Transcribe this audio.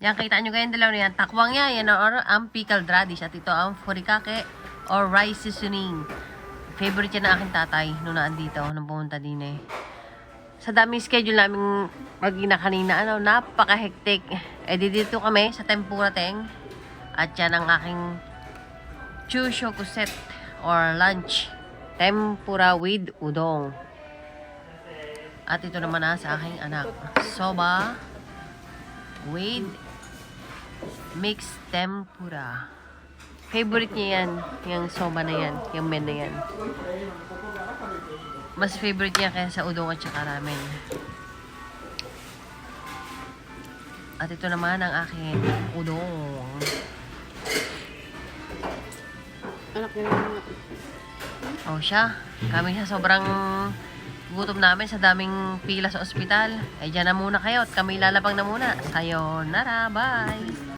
Yan, kita nyo ganyan dalawa na yan. Takwang yan ang pickled radish. At ito ang furikake or rice seasoning. Favorite yan ng aking tatay nung naandito, nung pumunta din eh. Sa daming schedule namin magina kanina, napaka-hectic. Eh, dito kami sa tempura teng. At yan ang aking chusho kuset or lunch. Tempura with udong. At ito naman sa aking anak. Soba with mixed tempura. Favorite niya yan. Yung soba na yan. Yung men na yan. Mas favorite niya kaysa udong at saka ramen. At ito naman ang aking udong. Anak niya yung mga... O siya. Kami sa sobrang gutom namin sa daming pila sa ospital. Ay dyan na muna kayo at kami lalabang na muna. Sayonara. Bye!